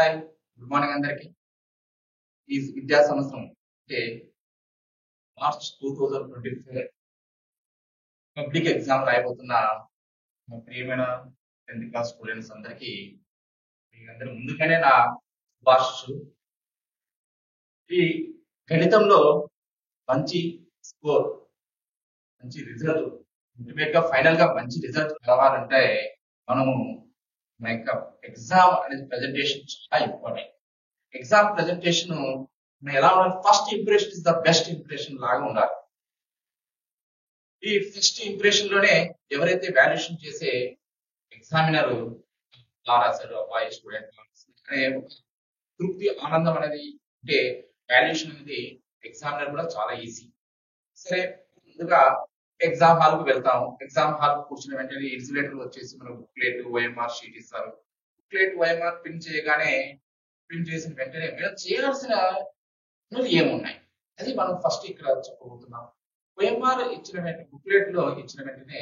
Hi good morning అందరికి. ఈ విద్యా సంవత్సరం అంటే మార్చ్ 2024 పబ్లిక్ ఎగ్జామ్ రాయబోతున్న మా ప్రియమైన 10th క్లాస్ స్టూడెంట్స్ అందరికి మీకందరూ ముందుగానే నా శుభాశిస్సులు. ఈ గణితంలో మంచి స్కోర్, మంచి రిజల్ట్, అల్టిమేట్ గా ఫైనల్ గా మంచి రిజల్ట్ రావాలంటే మనము మన యొక్క ఎగ్జామ్ అనేది ప్రెజెంటేషన్ చాలా ఇంపార్టెంట్. ఎగ్జామ్ ప్రెజెంటేషన్ ఎలా ఉండాలి? First impression is the best impression లాగా ఉండాలి. ఈ ఫస్ట్ ఇంప్రెషన్ లోనే ఎవరైతే వాల్యుయేషన్ చేసే ఎగ్జామినర్ ఎలా రాశారు, అబ్బాయి స్టూడెంట్ అనే తృప్తి, ఆనందం అనేది అంటే వాల్యుయేషన్ అనేది ఎగ్జామినర్ కూడా చాలా ఈజీ. సరే, ముందుగా ఎగ్జామ్ హాల్ కు వెళ్తాము. ఎగ్జామ్ హాల్ కు కూర్చున్న వెంటనే ఇన్సులేటర్ వచ్చేసి మనకు బుక్లెట్, ఓఎంఆర్ షీట్ ఇస్తారు. బుక్లెట్, ఓఎంఆర్ ప్రింట్ చేయగానే, ప్రింట్ చేసిన వెంటనే మీరు చేయాల్సిన పనులు ఏమున్నాయి అది మనం ఫస్ట్ ఇక్కడ చెప్పబోతున్నాం. ఓఎంఆర్ ఇచ్చిన వెంటనే, బుక్లెట్ లో ఇచ్చిన వెంటనే,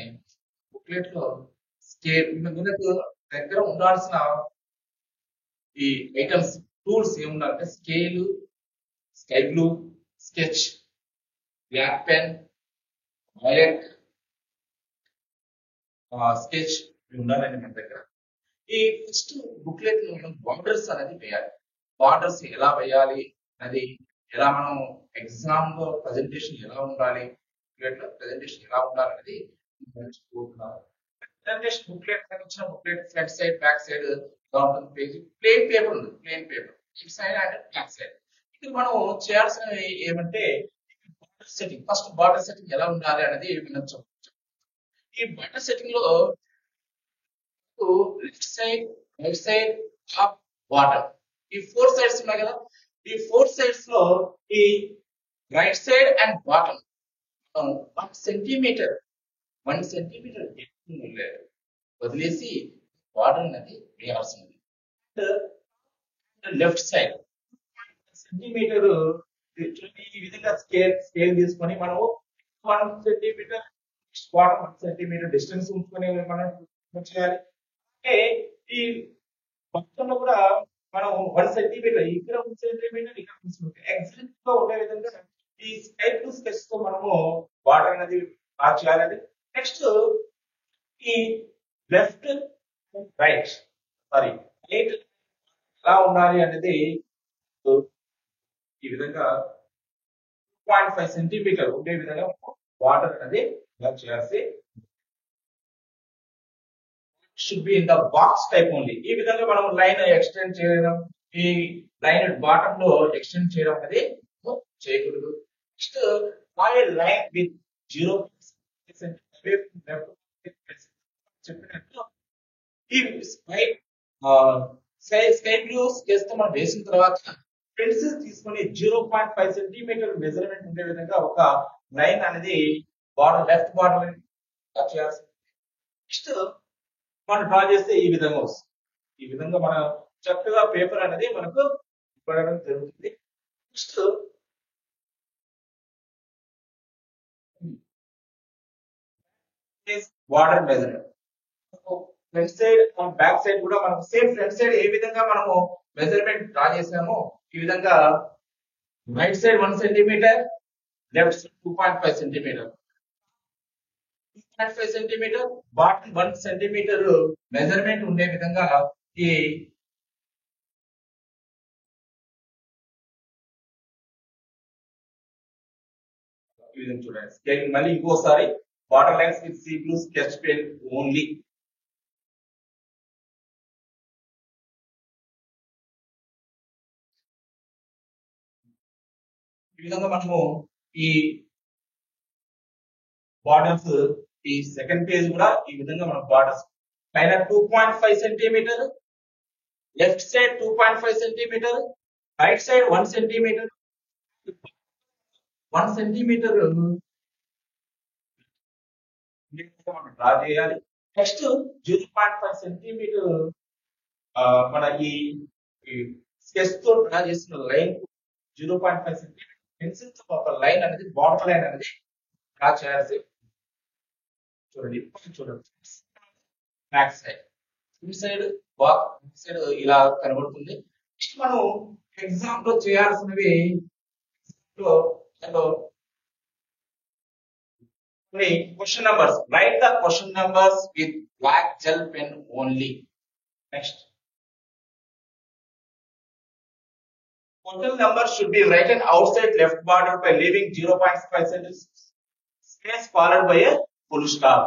బుక్లెట్ లో స్కేల్ మనకు దగ్గర ఉండాల్సిన ఈ ఐటమ్స్, టూల్స్ ఏముండాలంటే scale, sky blue, sketch, black pen, violet, sketch ఉండాలండి మన దగ్గర. ఈ ఫస్ట్ బుక్లెట్ లో మనం బార్డర్స్ అనేది వేయాలి. బార్డర్స్ ఎలా వేయాలి అది, ఎలా మనం ఎగ్జామ్ లో ప్రజెంటేషన్ ఎలా ఉండాలి, బుక్లెట్ లో ప్రజెంటేషన్ ఎలా ఉండాలి అనేది నేర్చుకుంటున్నాం. ప్రజెంటేషన్ బుక్లెట్ వచ్చిన booklet front side, back side ఎలా ఉంటుంది? పేజ్ ప్లేన్ పేపర్ ఉంది, ప్లేన్ పేపర్ ఇటు సైడ్ అండ్ బ్యాక్ సైడ్. ఇక్కడ మనం చేయాల్సినవి ఏమంటే border setting. First border setting ఎలా ఉండాలి అనేది మనం చెప్పచ్చు. ఈ బార్డర్ సెట్టింగ్ లో left side, right side, top, bottom, ఈ 4 సైడ్స్ ఉన్నాయి కదా. ఈ 4 సైడ్స్ లో ఈ right side and bottom 1 centimeter వదిలేసి బార్డర్ అనేది వేయాల్సి ఉంది. లెఫ్ట్ సైడ్ సెంటీమీటర్ ఈ విధంగా స్కేల్ తీసుకొని మనం 1 సెంటీమీటర్ బాటమ్ 1 సెంటీమీటర్ డిస్టెన్స్ ఉంచుకొని మనం చేయాలి. అంటే ఈ మొత్తంలో కూడా మనం 1 సెంటీమీటర్, ఇక్కడ 1 సెంటీమీటర్, ఇక్కడ 1 సెంటీమీటర్ ఎగ్జాక్ట్ గా ఉండే విధంగా ఈ స్కై బ్లూ స్కెచ్ తో మనము బార్డర్ అనేది మార్క్ చేయాలి. నెక్స్ట్ ఈ లెఫ్ట్ రైట్ ఎలా ఉండాలి అనేది ఈ విధంగా 2.5 సెంటీమీటర్ ఉండే విధంగా బార్డర్ అనేది మార్క్ చేయాల్సి should be in the box type only. ఈ విధంగా మనం లైన్ ఎక్స్టెండ్ చేయడం, ఈ లైన్ బాటమ్ లో ఎక్స్టెండ్ చేయడం అనేది చేయకూడదు. నెక్స్ట్ లైన్ విత్ 0 చెప్పినట్టు ఈ స్కై బ్లూ చేస్తే మనం వేసిన తర్వాత పెన్సిల్ తీసుకొని 0.5 సెంటీమీటర్ మెజర్మెంట్ ఉండే విధంగా ఒక లైన్ అనేది బార్డర్, లెఫ్ట్ బార్డర్ చేయాల్సి. నెక్స్ట్ మనం డ్రా చేస్తే ఈ విధంగా వస్తుంది. ఈ విధంగా మన చక్కగా పేపర్ అనేది మనకు పడడం జరుగుతుంది. Next border measurement. Front side, back side కూడా మనకు సేమ్. ఫ్రంట్ సైడ్ ఏ విధంగా మనము మెజర్మెంట్ డ్రా చేసామో ఈ విధంగా right side 1 centimeter, left side 2.5 centimeter, 2.5 centimeter, bottom 1 centimeter measurement ఉండే విధంగా ఈ విధంగా చూడండి. స్కేల్ మళ్ళీ ఇంకోసారి border lines with sea blue sketch pen only. ఈ విధంగా మనము ఈ బార్డర్స్, ఈ సెకండ్ పేజ్ కూడా ఈ విధంగా మనం బార్డర్స్ పైన 2.5 centimeter, left side 2.5 centimeter, right side 1 centimeter, 1 centimeter మనం డ్రా చేయాలి. నెక్స్ట్ 0.5 సెంటీమీటర్ మన ఈ స్కెచ్ తో డ్రా చేసిన లైన్ 0.5 సెంటీమీటర్ పెన్సిల్ తో ఒక లైన్ అనేది, బార్డర్ లైన్ అనేది డ్రా చేయాల్సి. చూడండి బ్యాక్ సైడ్, ఫ్రంట్ సైడ్ ఇలా కనబడుతుంది. మనం ఎగ్జామ్ లో చేయాల్సినవి question numbers. Write the question numbers with black gel pen only. Next, total number should be written outside left border by leaving 0.5 cm space followed by a full stop.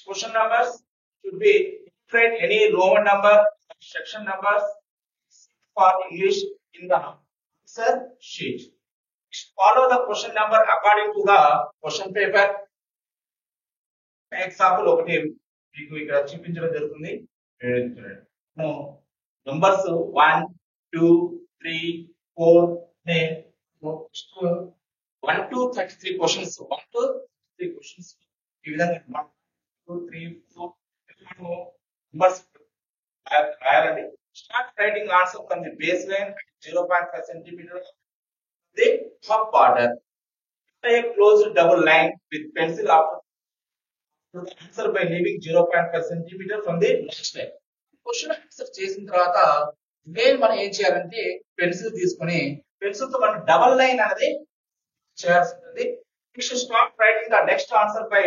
Question numbers should be different any Roman number, section numbers for English in the answer sheet. Follow the question number according to the question paper. Example ఒకటి మీకు ఇక్కడ చూపించడం జరుగుతుంది. Numbers 1 2 3 4 1 to 33 questions, 1 to 3 questions ఈ విధంగా 1 2 3 4 numbers రాయాలండి. Start writing answer from the base line 0.5 cm the top border. A closed double line with pencil after the answer by leaving 0.5 cm from the last line. Question answer చేసిన తర్వాత నేను మనం ఏం చేయాలంటే pencil తీసుకొని pencil తో మనం double line అనేది చేయాల్సి ఉంటుంది. Next stop writing the next answer by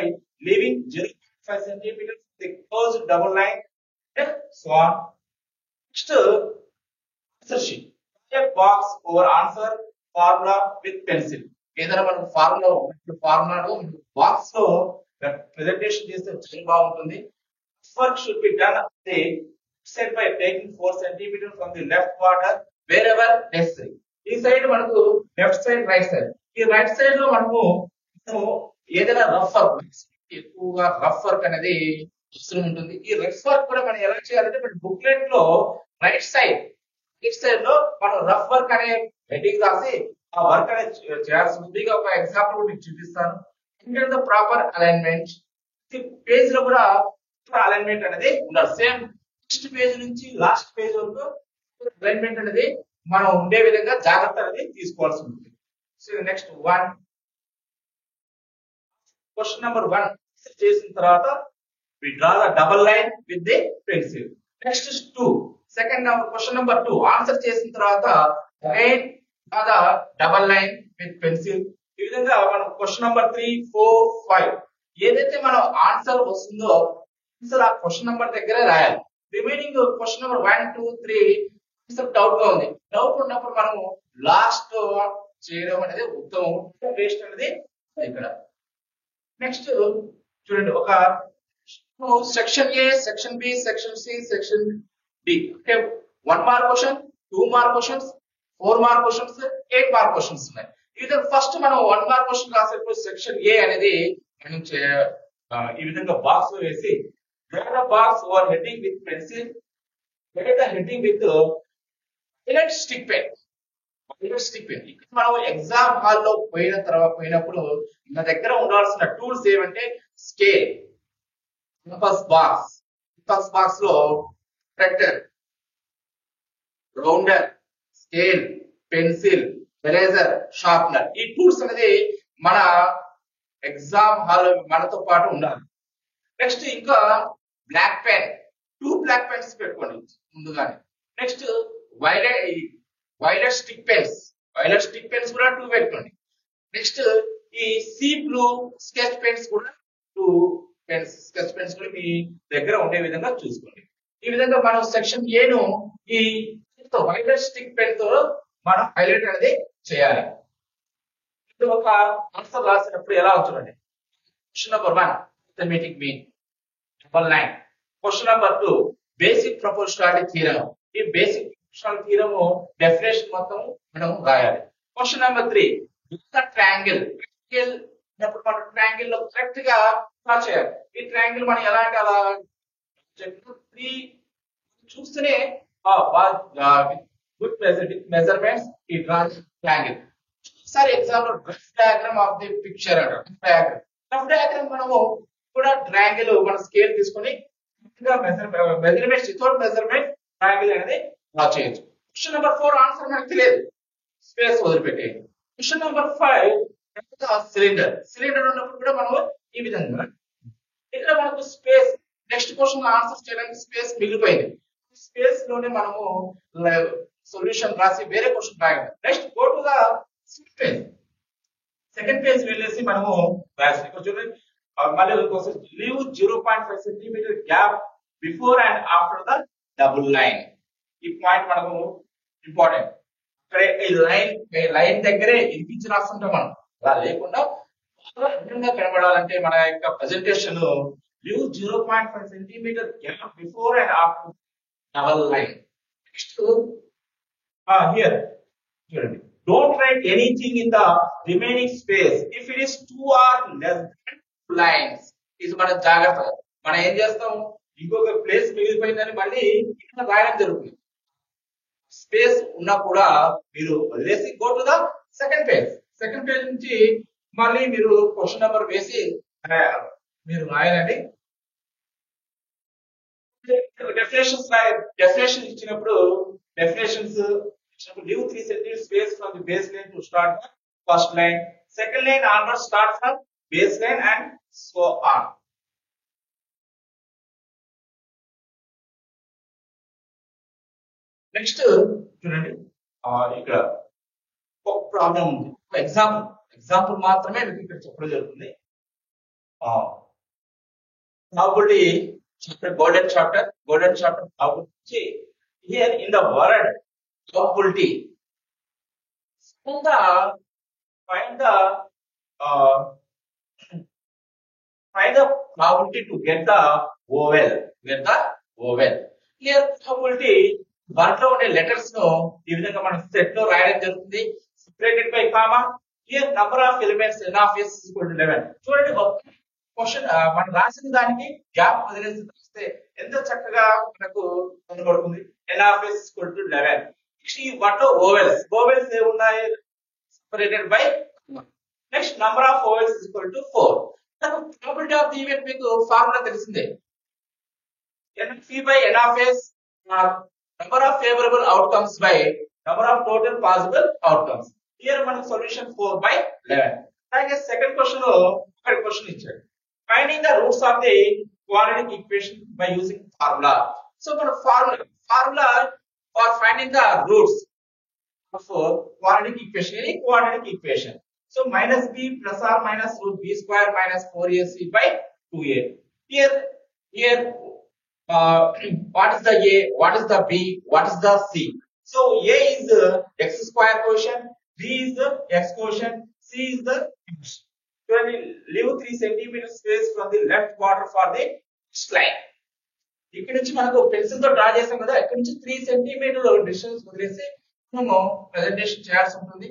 leaving 0.5 cm the closed double line and so on. Next, answer sheet. A box over answer formula with pencil. ఏదైనా మనం ఫార్ములాలో బాక్స్ లో presentation చేస్తే చాలా బాగుంటుంది. Work should be done on the side by taking 4 cm from the left border wherever necessary. ఈ side మనకు left side, right side. ఈ right side లో మనము ఏదైనా రఫ్ వర్క్, ఎక్కువగా రఫ్ వర్క్ అనేది అవసరం ఉంటుంది. ఈ రఫ్ వర్క్ కూడా మనం ఎలా చేయాలంటే మన బుక్లెట్ లో రైట్ సైడ్ లో మనం రఫ్ వర్క్ అనే హెడ్డింగ్ రాసి ఆ వర్క్ అనేది చేయాల్సి ఉంది. ఒక ఎగ్జాంపుల్ మీకు చూపిస్తాను. The proper alignment. పేజ్ లో కూడా అలైన్మెంట్ అనేది ఉండాలి. సేమ్ ఫస్ట్ పేజ్ నుంచి లాస్ట్ పేజ్ వరకు అలైన్మెంట్ అనేది మనం ఉండే విధంగా జాగ్రత్త అనేది తీసుకోవాల్సి ఉంటుంది. సో నెక్స్ట్ 1 క్వశ్చన్ నెంబర్ 1 చేసిన తర్వాత we draw the double line with the pencil. Next is 2. Second number question number 2 answer చేసిన తర్వాత again draw the double line with pencil. ఈ విధంగా మనం క్వశ్చన్ నెంబర్ 3 4 5 ఏదైతే మనం ఆన్సర్ వస్తుందో ఆన్సర్ ఆ క్వశ్చన్ నెంబర్ దగ్గరే రాయాలి. Remaining question number 1 2 3 answer doubt గా ఉంది. డౌట్ ఉన్నప్పుడు మనము లాస్ట్ చేయడం అనేది ఉత్తమం. వేస్ట్ అనేది ఇక్కడ. నెక్స్ట్ చూడండి, ఒక section A, section B, section C, section D. అంటే 1 mark question, 2 mark questions, 4 mark questions, 8 mark questions ఉన్నాయి. ఈ విధంగా ఫస్ట్ మనం 1 మార్క్ క్వశ్చన్ రాసేటప్పుడు సెక్షన్ ఏ అనేది మనం ఈ విధంగా బాక్స్ లో వేసి draw the box over heading with pencil, write the heading with violet stick pen. మనం ఎగ్జామ్ హాల్ లో పోయినప్పుడు మన దగ్గర ఉండాల్సిన టూల్స్ ఏమంటే స్కేల్, కంపాస్ బాక్స్ లో protractor, rounder, scale, pencil, eraser, sharpener. ఈ టూల్స్ అనేది మన ఎగ్జామ్ హాల్ మనతో పాటు ఉండాలి. నెక్స్ట్ ఇంకా బ్లాక్ పెన్, 2 బ్లాక్ పెన్స్ పెట్టుకోండి ముందుగానే. నెక్స్ట్ వైలెట్ స్టిక్ పెన్స్ కూడా 2 పెట్టుకోండి. నెక్స్ట్ ఈ సీ బ్లూ స్కెచ్ పెన్స్ కూడా 2 స్కెచ్ పెన్స్ కూడా మీ దగ్గర ఉండే విధంగా చూసుకోండి. ఈ విధంగా మనం సెక్షన్ ఏ ను ఈ వైలెట్ స్టిక్ పెన్ తో మనం హైలైట్ అనేది చేయాలి. ఇది ఒక ఆన్సర్ రాసినప్పుడు ఎలా అవుతుందండి. Question number 1 arithmetic mean double line. Question number 2 basic proportionality theorem. ఈ బేసిక్ ప్రపోర్షనాలిటీ థీరం డెఫినేషన్ మొత్తం మనం రాయాలి. క్వశ్చన్ నెంబర్ 3 ట్రయాంగిల్ అన్నప్పుడు మనం ట్రయాంగిల్ లో కరెక్ట్ గా డ్రా చేయాలి. ఈ ట్రయాంగిల్ మనం ఎలా అంటే అలా 3 చూస్తేనే విత్ మెజర్మెంట్స్ ఈ డ్రా ట్రయాంగిల్. ఒకసారి ఎగ్జామ్ లో rough diagram of the picture అంటారు. రఫ్ డయాగ్రామ్ మనము కూడా ట్రయాంగిల్ మన స్కేల్ తీసుకొని మెజర్మెంట్స్ వితౌట్ మెజర్మెంట్ ట్రయాంగిల్ అనేది డ్రా చేయొచ్చు. క్వశ్చన్ నెంబర్ 4 ఆన్సర్ మనకు తెలియదు, స్పేస్ వదిలిపెట్టేయండి. క్వశ్చన్ నెంబర్ 5 సిలిండర్ ఉన్నప్పుడు కూడా మనం ఈ విధంగా ఇక్కడ మనకు స్పేస్ నెక్స్ట్ క్వశ్చన్ ఆన్సర్ చేయడానికి స్పేస్ మిగిలిపోయింది. స్పేస్ లోనే మనము సొల్యూషన్ రాసి వేరే క్వశ్చన్ రాయాలి. Next go to the second page వెళ్ళేసి మనము రాయాలి. ఇక్కడ చూడండి మళ్ళీ leave 0.5 centimeter gap before and after the double line. ఈ పాయింట్ మనకు ఇంపార్టెంట్. ఇక్కడ ఈ లైన్ దగ్గరే ఇంపించి రాస్తుంటాం మనం. అలా లేకుండా అర్థంగా కనబడాలంటే మన యొక్క presentation leave 0.5 centimeter gap before and after double line. Next here చూడండి, don't write anything in the remaining space if it is 2 or less than 2 lines. ఇది మన జాగ్రత్త. మనం ఏం చేస్తాం, ఇంకొక ప్లేస్ మిగిలిపోయిందని మళ్ళీ ఇక్కడ రాయడం జరుగుతుంది. స్పేస్ ఉన్నా కూడా మీరు వదిలేసి go to the second page నుంచి మళ్ళీ మీరు క్వశ్చన్ నెంబర్ వేసి మీరు రాయాలండి. డెఫినేషన్ ఇచ్చినప్పుడు leave 3 centimeters space from the baseline to start the first line. Second line onwards start from baseline and so on. Next చూడండి, ఇక్కడ ఒక ప్రాబ్లం ఉంది. ఎగ్జాంపుల్ మాత్రమే మీకు ఇక్కడ చెప్పడం జరుగుతుంది. Probability chapter golden chapter probability. Here in the word probability, find the probability to get the vowel. Here probability వాటిలో ఉండే లెటర్స్ ను ఈ విధంగా మనం సెట్ లో రాయడం జరుగుతుంది. Separated by comma. Here number of elements n of s = 11. చూడండి, క్వశ్చన్ మనం రాసిన దానికి గ్యాప్ వదిలేసి రాస్తే ఎంత చక్కగా మనకు కనబడుతుంది. n of s = 11. వాటిలో ఓవెల్స్ ఏమున్నాయి, separated by. Next number of vowels = 4. Probability of the event మీకు ఫార్ములా తెలిసిందే. NP by N of S number of favorable outcomes by number of total possible outcomes. Here మనకు solution 4/11. అలాగే second question ఒక question ఇచ్చాడు, finding the roots of the quadratic equation by using formula. So మన formula for finding the roots of quadratic equation, any quadratic equation. So minus b plus or minus root b square minus 4ac by 2a. Here what is the a, what is the b, what is the c? So a is the x square quotient, b is the x quotient, c is the x. So leave 3 centimeter space from the left quarter for the line. ఇక్కడ నుంచి మనకు pencil తో draw చేసాం కదా, ఇక్కడ నుంచి 3 centimetre distance వదిలేసి మనము ప్రెజెంటేషన్ చేయాల్సి ఉంటుంది.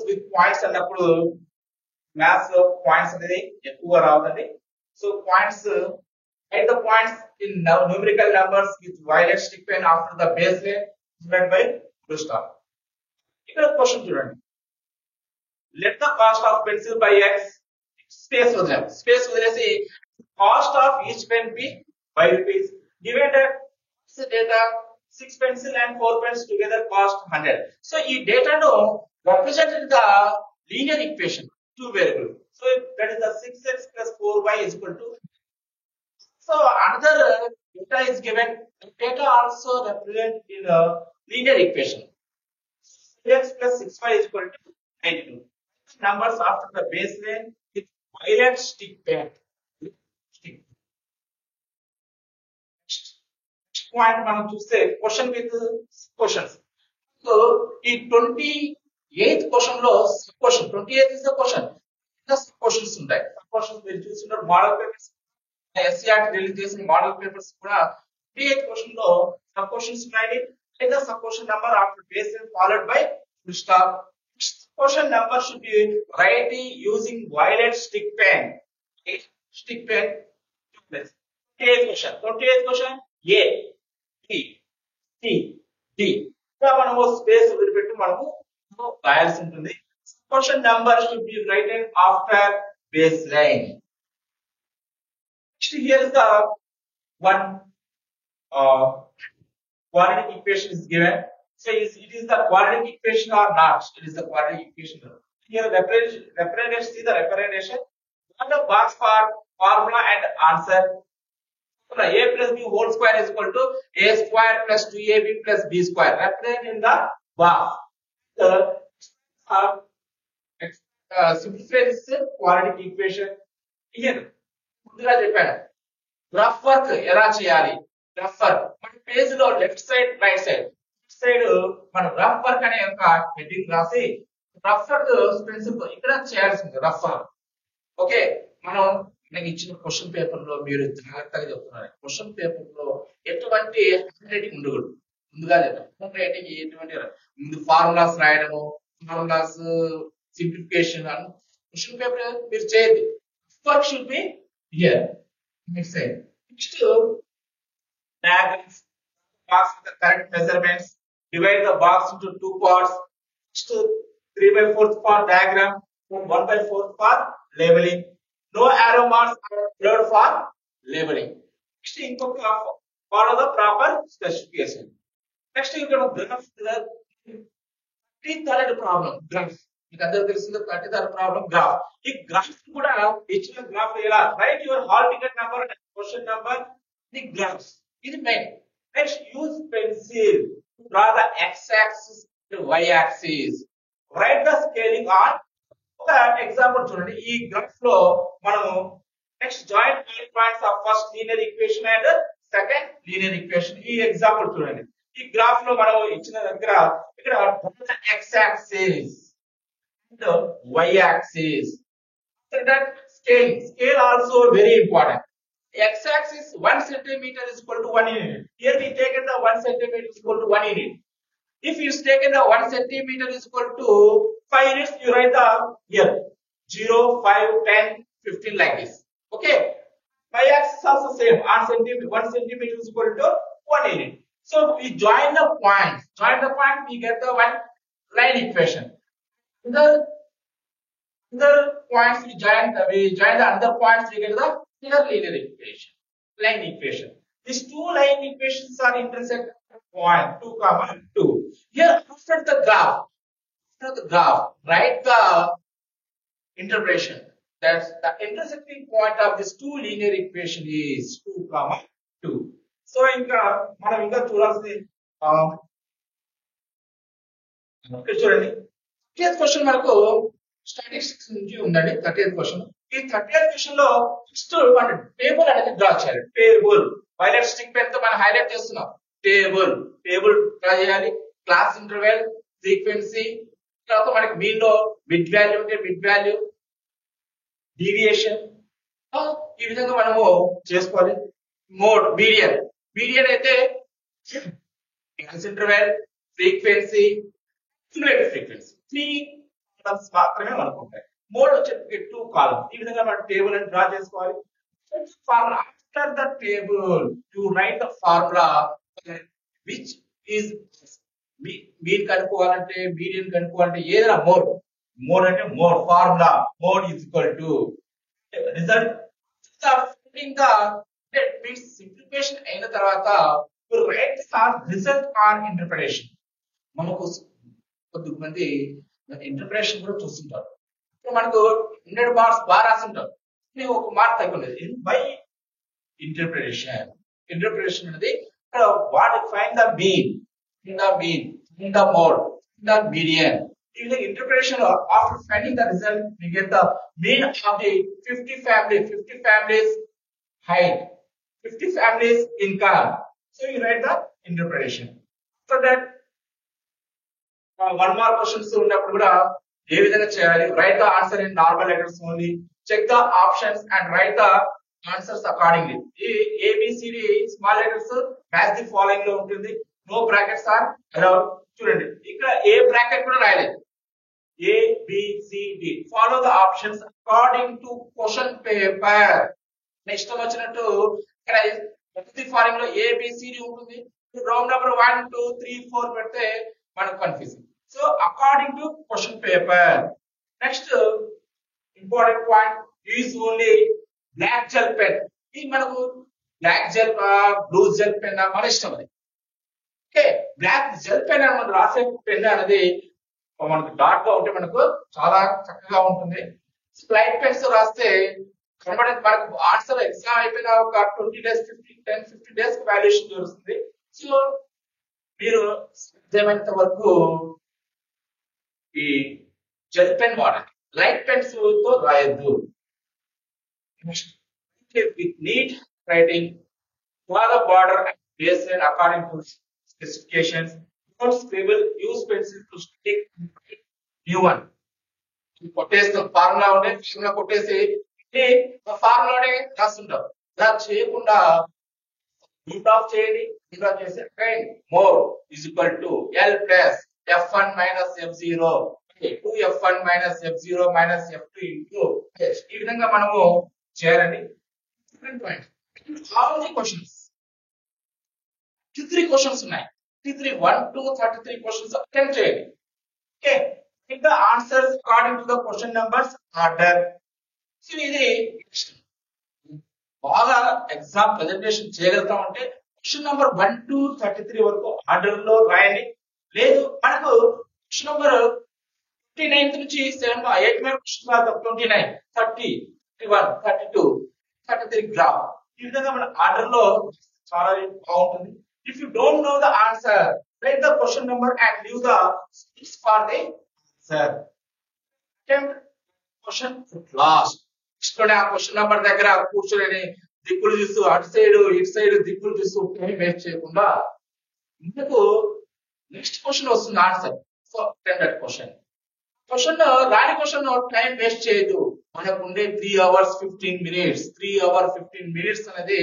విత్ పాయింట్స్ అన్నప్పుడు మ్యాథ్స్ లో పాయింట్స్ అనేది ఎక్కువ రావుతుంది. So points, write the points in numerical numbers with violet stick pen after the base line divided by full stop. ఇక్కడ క్వశ్చన్ చూడండి, let the cost of pencil by x. Space వదిలేసి cost of each pen be 5 rupees. Given that data 6 pencil and 4 pens together cost 100. So ఈ data no represented the linear equation, two variable. So that is the 6x plus 4y is equal to. So another data is given. Data also represent in a linear equation. 6x plus 6y is equal to 92. Numbers after the baseline with violet stick pen. Point మనం చూస్తే question with questions. So ఈ 28th question లో sub question, 28th is the question, sub questions ఉంటాయి. Sub questions మీరు చూస్తున్నారు, model papers SCERT release చేసిన model papers కూడా 28th question లో సబ్ క్వశ్చన్స్ ఉన్నాయి. లేదా sub question number after base followed by full stop. Question number should be right using violet stick pen. Stick pen 28th question A, B, C, D. ఇలా మనము space వదిలిపెట్టి మనము రాయాల్సి ఉంటుంది. Question number should be written after base line. Next here is the one quadratic equation is given. So it is the quadratic equation or not? It is the quadratic equation. Here see the representation. What the box for Formula and answer. A plus b whole square is equal to a square plus 2ab plus b square. Represent in the box. Simplifies quadratic equation. Here, ముందుగా చెప్పాను graph work ఎలా చేయాలి. Graph work మన page లో left side right side మనం rough work అనే ఒక heading రాసి రఫ్ వర్క్ పెన్సిల్ తో ఇక్కడ చేయాల్సింది రఫ్ వర్క్. ఓకే, మనం నాకు ఇచ్చిన క్వశ్చన్ పేపర్ లో మీరు జాగ్రత్తగా చెప్తున్నారు. క్వశ్చన్ పేపర్ లో ఎటువంటి హ్యాండ్ రైటింగ్ ఉండకూడదు. ముందుగా చెప్తాం హ్యాండ్ రైటింగ్ ఎటువంటి ముందు ఫార్ములాస్ రాయడము, ఫార్ములాస్ సింప్లిఫికేషన్ అని క్వశ్చన్ పేపర్ మీరు చేయద్దు. Work should be here. Next side next diagrams, box with the correct measurements, divide the box into two parts. Next 3/4 for diagram, 1/4 for labeling. No arrow marks are allowed for labeling. Next inkoka follow the proper specification. Next you can graph the 33rd problem graph. మీకు అందరూ తెలిసింది 33rd problem graph. ఈ graph కూడా ఇచ్చిన graph ఎలా write your hall ticket number and question number the graphs. ఇది main. Next use pencil to draw the x axis and y axis. Right the scaling on. ఒక example చూడండి. ఈ graph లో మనము next joint points of first linear equation and second linear equation. ఈ example చూడండి. ఈ graph లో మనం ఇచ్చిన దగ్గర ఇక్కడ x axis and y axis. After that scale also very important. X-axis 1 centimeter is equal to 1 unit. Here we taken the 1 centimeter is equal to 1 unit. If you taken the 1 centimeter is equal to 5 units, you write the here 0, 5, 10, 15 like this. Okay. Y-axis also same. 1 centimeter is equal to 1 unit. So we join the points. Join the point, we get the one line equation. The points we join the other points, we get the linear equation, line equation. These two line equations are intersect at point 2, 2. Here after the graph, write the interpretation. That's the intersecting point of this two linear equation is 2, 2. So ఇంకా మనం ఇంకా చూడాల్సింది ఇక్కడ చూడండి. 30th question మనకు statistics నుంచి ఉందండి. 30th question. ఈ 30th క్వశ్చన్ లో ఫస్ట్ మన టేబుల్ అనేది డ్రా చేయాలి. టేబుల్ వైలెట్ స్టిక్ పెన్ తో మనం హైలైట్ చేస్తున్నాం. టేబుల్ డ్రా చేయాలి. క్లాస్ ఇంటర్వెల్, ఫ్రీక్వెన్సీ, తర్వాత మనకి మీన్ లో మిడ్ వాల్యూ ఉంటే మిడ్ వాల్యూ, డీవియేషన్, ఈ విధంగా మనము చేసుకోవాలి. మోడ్ మీడియన్ అయితే class interval, frequency, cumulative frequency 3 columns మాత్రమే మనకు ఉంటాయి. మోడ్ వచ్చేటప్పటికి 2 కాలమ్స్. ఈ విధంగా మనం టేబుల్ అని డ్రా చేసుకోవాలి. Formula after the table to write the formula which is mean కనుక్కోవాలంటే మీడియన్ కనుక్కోవాలంటే ఏదైనా మోడ్ అంటే formula mode is equal to result means simplification అయిన తర్వాత write or result or interpretation. మనకు కొద్దిమంది ఇంటర్ప్రిటేషన్ కూడా చూస్తుంటారు. మనకు 100 మార్క్స్ బాగా రాస్తుంటారు, ఒక మార్క్ తగ్గుండేది బై ఇంటర్ప్రిటేషన్. ఇంటర్ప్రిటేషన్ అనేది what find the mean, the mode, the median. In the interpretation after finding the result, we get the mean of the 50 families height, 50 families income. So you write the interpretation. After that, one more questions ఉన్నప్పుడు కూడా ఏ విధంగా చేయాలి? Write the answer in normal letters only. Check the options and write the answers accordingly. A B C D small letters match the following లో ఉంటుంది. No brackets are allowed. చూడండి ఇక్కడ ఏ bracket కూడా రాయలేదు. A B C D follow the options according to question paper. Next వచ్చినట్టు ఇక్కడ ప్రతి following లో A B C D ఉంటుంది. రౌండ్ నెంబర్ 1 2 3 4 పెడితే మనకు confusing. So according to question paper. Next important point, use only black gel pen. ఇది మనకు black gel blue gel pen మన ఇష్టం. అది ఓకే. బ్లాక్ జెల్ పెన్ మనం రాసే పెన్ అనేది మనకు డార్క్ గా ఉంటే మనకు చాలా చక్కగా ఉంటుంది. స్లైడ్ పెన్స్ రాస్తే కనబడేది మనకు ఆన్సర్ ఎగ్జామ్ అయిపోయిన ఒక 20 days 10-15 days వాల్యుయేషన్ దొరుకుతుంది. సో మీరు సాధ్యమైనంత వరకు ఈ జెల్ పెన్ వాడండి, లైట్ పెన్స్ తో రాయొద్దు. With neat writing, draw the border and baseline according to specifications. Don't scribble, use pencil to stick new one. కొట్టేస్తే ఫార్ములా ఉండే ఫార్ములా కొట్టేసి ఫార్ములానే రాస్తుంటాం. ఇలా చేయకుండా రూట్ ఆఫ్ చేయండి, రూట్ ఆఫ్ చేసి again more is equal to L plus f1 minus f0 2f1 minus f0 minus f2 into ఈ విధంగా మనము చేయాలండి. ఆల్ ది క్వశ్చన్స్ 33 క్వశ్చన్స్ ఉన్నాయి. 1 to 33 క్వశ్చన్స్ అటెంప్ట్ చేయండి. ఓకే, ఇంకా answers according to the question numbers order. So ఇది బాగా exam presentation చేయగలుగుతాం అంటే క్వశ్చన్ నంబర్ 1 to 33 వరకు ఆర్డర్ లో రాయండి. లేదు మనకు క్వశ్చన్ నంబర్ 29 నుంచి 8 మార్క్ క్వశ్చన్ 29 30 31 32 33 గ్రాఫ్ ఈ విధంగా మన ఆర్డర్ లో చాలా బాగుంటుంది. If you don't know the answer, write the question number and leave the space for the answer. Attempt question at last. ఇష్టపడే ఆ క్వశ్చన్ నెంబర్ దగ్గర కూర్చొని దిక్కులు చూస్తూ అటు సైడ్ ఇటు సైడ్ దిక్కులు చూస్తూ టైం వేస్ట్ చేయకుండా ఇందుకు నెక్స్ట్ క్వశ్చన్ వస్తుంది ఆన్సర్. సో అటెంప్ట్ క్వశ్చన్ రాని క్వశ్చన్ టైం వేస్ట్ చేయదు. మనకు ఉండే 3 hours 15 minutes 3 hours 15 minutes అనేది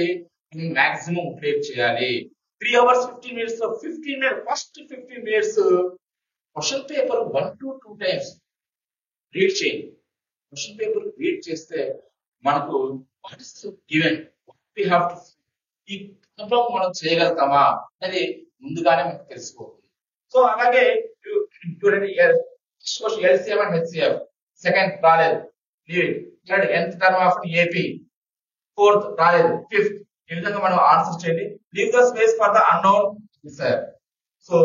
మాక్సిమం క్లియర్ చేయాలి. 3 hours 15 minutes లో 15 minutes first 15 minutes question paper 1 to 2 times read చేయండి. క్వశ్చన్ పేపర్ రీడ్ చేస్తే మనకు what is given we have to ఈ ప్రాబ్లం మనం చేయగలుగుతామా అనేది ముందుగానే మనకు తెలిసిపోతుంది. సో అలాగే చూడండి LCM అండ్ HCF సెకండ్ రాలేదు, third nth term of AP fourth రాలేదు, ఫిఫ్త్ ఈ విధంగా మనం ఆన్సర్ చేయండి. Leave the space for the unknown answer. So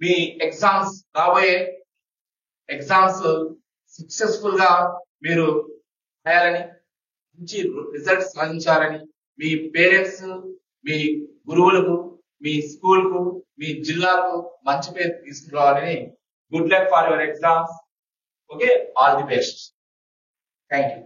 me exams రాబోయే ఎగ్జామ్స్ సక్సెస్ఫుల్ గా మీరు రాయాలని, మంచి రిజల్ట్స్ సాధించాలని, మీ పేరెంట్స్ మీ గురువులకు మీ స్కూల్ కు మీ జిల్లాకు మంచి పేరు తీసుకురావాలని. Good luck for your exams. Okay, all the best. Thank you.